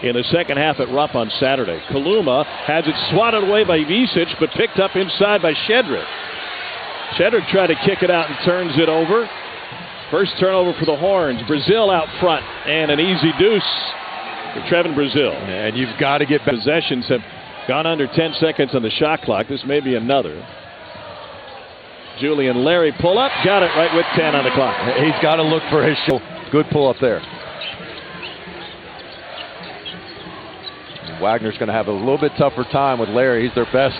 in the second half at Rupp on Saturday. Kaluma has it swatted away by Vesic, but picked up inside by Shedrick. Shedrick tried to kick it out and turns it over. First turnover for the Horns. Brazil out front, and an easy deuce for Trevin Brazil. And you've got to get back. Possessions have gone under 10 seconds on the shot clock. This may be another. Julian Larry pull up, got it right with 10 on the clock. He's got to look for his shot. Good pull up there. And Wagner's going to have a little bit tougher time with Larry. He's their best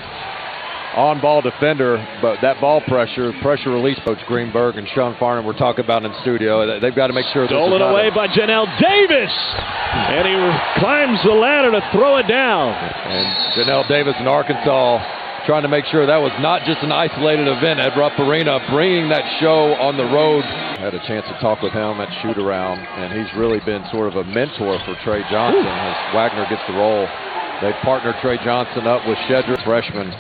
on-ball defender, but that ball pressure release, Coach Greenberg and Sean Farnham were talking about in the studio. They've got to make sure. Stolen away by Janelle Davis, and he climbs the ladder to throw it down. And Janelle Davis in Arkansas trying to make sure that was not just an isolated event at Rupp Arena, bringing that show on the road. Had a chance to talk with him at shoot-around, and he's really been sort of a mentor for Trey Johnson as Wagner gets the role. They've partnered Trey Johnson up with Shedrick, freshman.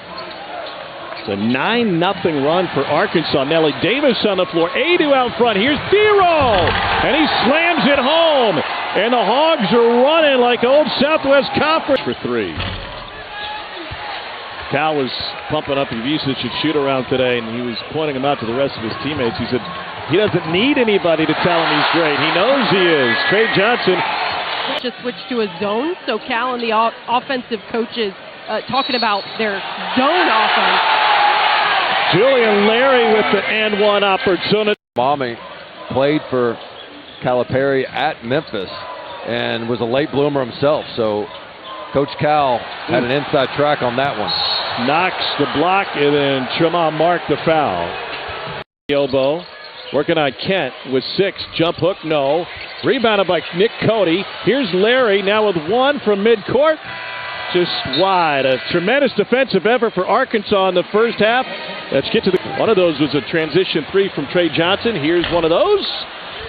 It's a 9-0 run for Arkansas. Nelly Davis on the floor. Adu out front. Here's Thero, and he slams it home. And the Hogs are running like old Southwest Conference for three. Cal was pumping up Vesic at shoot-around today, and he was pointing him out to the rest of his teammates. He said he doesn't need anybody to tell him he's great. He knows he is. Trey Johnson just switched to a zone, so Cal and the offensive coaches talking about their zone offense. Julian Larry with the and one opportunity. Mommy played for Calipari at Memphis and was a late bloomer himself, so Coach Cal had an inside track on that one. Knox the block, and then Tremont Mark the foul. Elbow, working on Kent with 6. Jump hook, no. Rebounded by Nick Cody. Here's Larry now with 1 from midcourt. Just wide. A tremendous defensive effort for Arkansas in the first half. Let's get to the... One of those was a transition 3 from Trey Johnson. Here's one of those,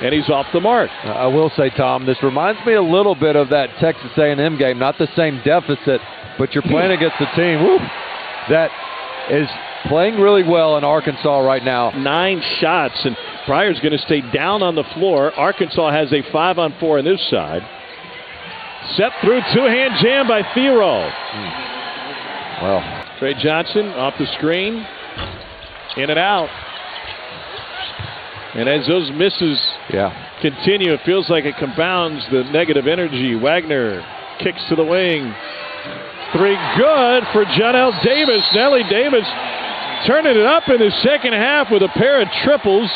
and he's off the mark. I will say, Tom, this reminds me a little bit of that Texas A&M game. Not the same deficit, but you're playing against a team that is playing really well in Arkansas right now. 9 shots, and Pryor's going to stay down on the floor. Arkansas has a 5-on-4 on this side. Set through, two-hand jam by Thero. Well, Trey Johnson off the screen, in and out. And as those misses continue, it feels like it compounds the negative energy. Wagner kicks to the wing. 3 good for Janelle Davis. Nelly Davis turning it up in the second half with a pair of triples.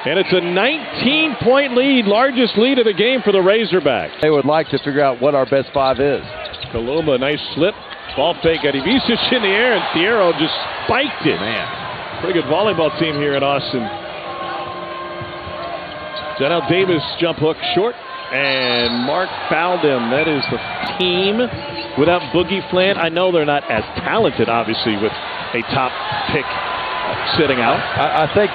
And it's a 19-point lead, largest lead of the game for the Razorbacks. They would like to figure out what our best 5 is. Kaluma, nice slip. Ball fake at Vesic in the air, and Thero just spiked it. Man, pretty good volleyball team here in Austin. Janelle Davis jump hook short, and Mark fouled him. That is the team without Boogie Fland. I know they're not as talented, obviously, with a top pick sitting out. I think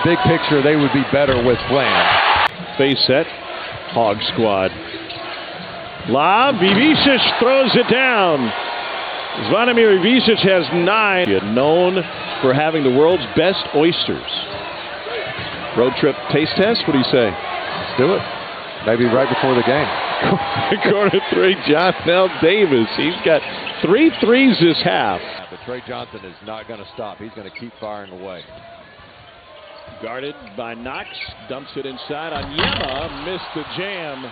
big picture they would be better with Fland. Face set, Hog squad. Lob, Vesic throws it down. Zvonimir Vesic has 9. He had known for having the world's best oysters. Road trip taste test, what do you say? Let's do it. Maybe right before the game. Corner 3, Janelle Davis. He's got 3 threes this half. But Trey Johnson is not going to stop. He's going to keep firing away. Guarded by Knox. Dumps it inside on Yema. Missed the jam.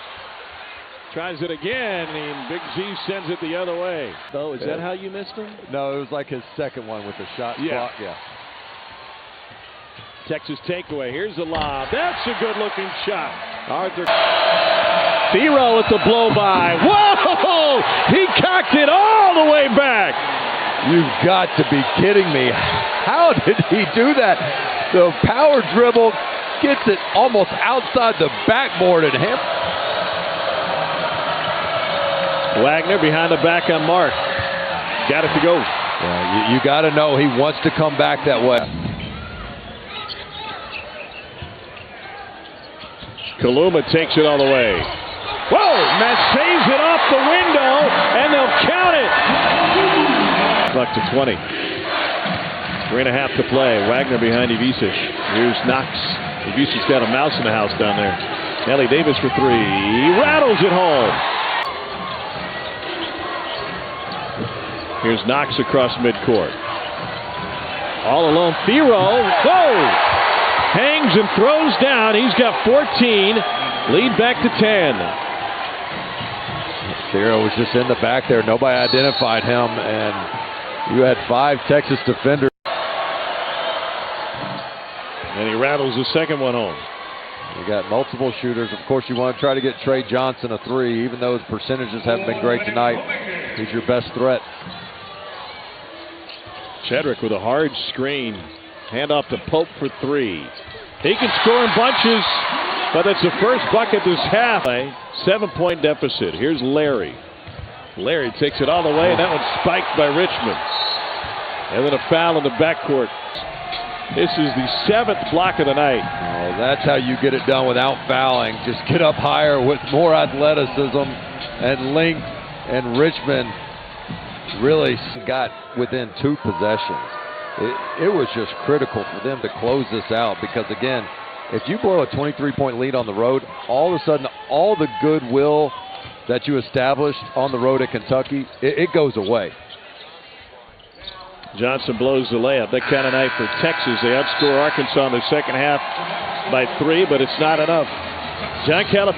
Tries it again, and Big Z sends it the other way. Oh, is that how you missed him? No, it was like his second one with the shot clock. Yeah. Texas takeaway. Here's the lob. That's a good-looking shot. Arthur. Thero with the blow-by. Whoa! He cocked it all the way back. You've got to be kidding me. How did he do that? The power dribble gets it almost outside the backboard and him. Wagner behind the back on Mark. Got it to go. Yeah, you got to know he wants to come back that way. Kaluma takes it all the way. Whoa! Massays it off the window, and they'll count it. Clock to 20. 3.5 to play. Wagner behind Vesic. Here's Knox. Vesic's got a mouse in the house down there. Nelly Davis for 3. He rattles it home. Here's Knox across midcourt. All alone, Thiero. Whoa! Hangs and throws down. He's got 14. Lead back to 10. Thiero was just in the back there. Nobody identified him, and you had 5 Texas defenders. And he rattles the second one home. You got multiple shooters. Of course, you want to try to get Trey Johnson a 3, even though his percentages haven't been great tonight. He's your best threat. Chedrick with a hard screen. Handoff to Pope for 3. He can score in bunches, but it's the first bucket this half. 7-point deficit. Here's Larry. Larry takes it all the way, and that one's spiked by Richmond. And then a foul in the backcourt. This is the 7th block of the night. Oh, that's how you get it done without fouling. Just get up higher with more athleticism and length. And Richmond really got within 2 possessions. It was just critical for them to close this out because, again, if you blow a 23-point lead on the road, all of a sudden all the goodwill that you established on the road at Kentucky, it goes away. Johnson blows the layup. That kind of night for Texas. They outscore Arkansas in the second half by 3, but it's not enough. John Calipari